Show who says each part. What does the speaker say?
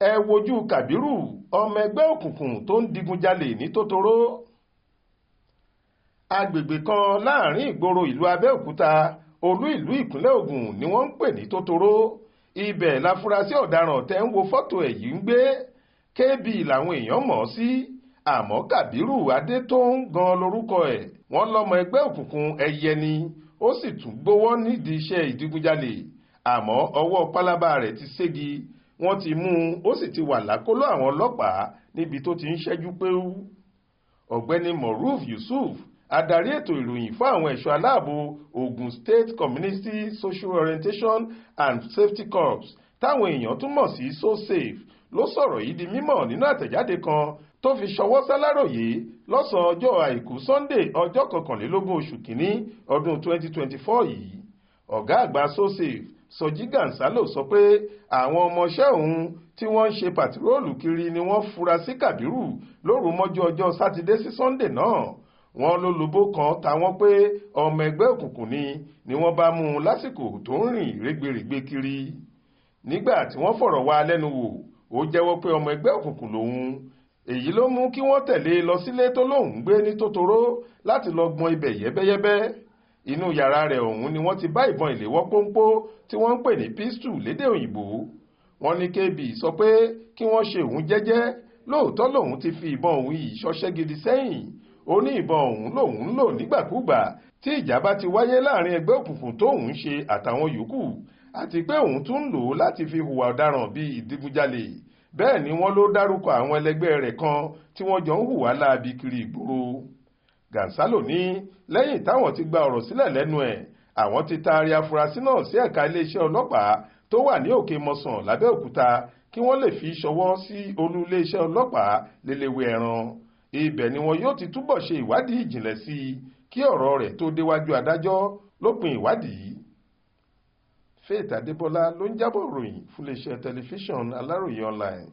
Speaker 1: ẹ wojú Kabiru ọmọ ẹgbẹ́ òkùnkùn tó ń digunjalè ní Totoro. Agbègbè kan láàrin ìgboro ìlú Abẹ́òkúta olú ìlú ìpínlẹ̀ Ògùn ni wọ́n ń pè ní Totoro. Ibẹ̀ láfúrásì ọ̀daràn tẹ́ ń wo fọ́tò ẹ̀ yìí ń gbé. KB làwọn èèyàn mọ̀ ọ́ sí, àmọ́ Kabiru Adétóun gan lórúkọ ẹ̀. Wọ́n lọ́mọ ẹgbẹ́ òkùnkùn ẹyẹ ni, ó sì tún gbówọ́ nídìí iṣẹ́ ìdigunjalè, àmọ́ ọwọ́ pálábá rẹ̀ ti ségi. Wọ́n ti mú un, ó sì ti wà lákọlò àwọn ọlọ́pàá níbi tó ti ń ṣẹ́jú péú. Ọ̀gbẹ́ni Moruf Yusuf, adarí ètò ìròyìn fún àwọn ẹ̀ṣọ́ aláàbò Ogun State Community Social Orientation and Safety Corps táwọn èèyàn tún mọ̀ sí So-Safe, ló sọ̀rọ̀ yìí di mímọ̀ nínú àtẹ̀jáde kan tó fi ṣọwọ́ s'Aláròyé lọ́sàn-án ọjọ́ àìkú Sunday ọjọ́ 21 oṣù kìíní ọdún 2024 yìí. Ọ̀gá àgbà So-Safe Sọjí Gansalo sọ pé àwọn ọmọọṣẹ́ òun tí wọ́n ń ṣe pàtiróòlù kiri ni wọ́n fura sí Kabiru lóru mọ́jú ọjọ́ Sátidé sí Sunday náà. Wọ́n ló lobó kan táwọn pé ọmọ ẹgbẹ́ òkùnkùn ni wọ́n bá mú un lásìkò tó ń rìn rẹ́gbẹ̀rẹ́gbẹ̀ kiri. Nígbà tí wọ́n fọ̀rọ̀ wá lẹ́nu wò, ó jẹ́wọ́ pé ọmọ ẹgbẹ́ òkùnkùn lòun. Èyí ló mú kí wọ́n tẹ̀lé lọ sílé tó lóun ń gbé ní Totoro láti lọ gbọn ibẹ̀ yẹ́bẹ́yẹ́bẹ́. Inú yàrá rẹ̀ ọ̀hún ni wọ́n ti bá ìbọn ìléwọ́ pónpó tí wọ́n ń pè ní pistol lédè òyìnbó. Wọ́n ní KB sọ pé kí wọ́n ṣe òun jẹ́jẹ́. Lóòótọ́ lòun ti fi ìbọn òun yìí ṣọṣẹ́ gidi sẹ́yìn. Ó ní ìbọn òun lòun ń lò nígbàkúgbà tí ìjà bá ti wáyé láàrin ẹgbẹ́ òkùnkùn tóun ń ṣe àtàwọn yòókù, àti pé òun tún ń lò ó láti fi hùwà ọ̀daràn bíi ìdigunjalè. Bẹ́ẹ̀ ni wọ́n ló dárúkọ àwọn ẹlẹgbẹ́ rẹ̀ kan tí wọ́n jọ ń hùwà láabi kiri ìgboro. Gansalo ní lẹ́yìn táwọn ti gba ọ̀rọ̀ sílẹ̀ lẹ́nu ẹ̀, àwọn ti taari afurasí náà sí ẹ̀ka iléeṣẹ́ ọlọ́pàá tó wà ní Òkè Mọ̀sán lábẹ́òkúta kí wọ́n lè fi ṣọwọ́ sí olú iléeṣẹ́ ọlọ́pàá lélewé ẹran. Ibẹ̀ ni wọn yóò ti túbọ̀ ṣe ìwádìí ìjìnlẹ̀ sí i kí ọ̀rọ̀ rẹ̀ tó déwájú adájọ́ lópin ìwádìí. Faith Adébọ́lá ló ń jábọ̀ ròyìn fún iléeṣẹ́ tẹlifíṣàn Aláròyé online.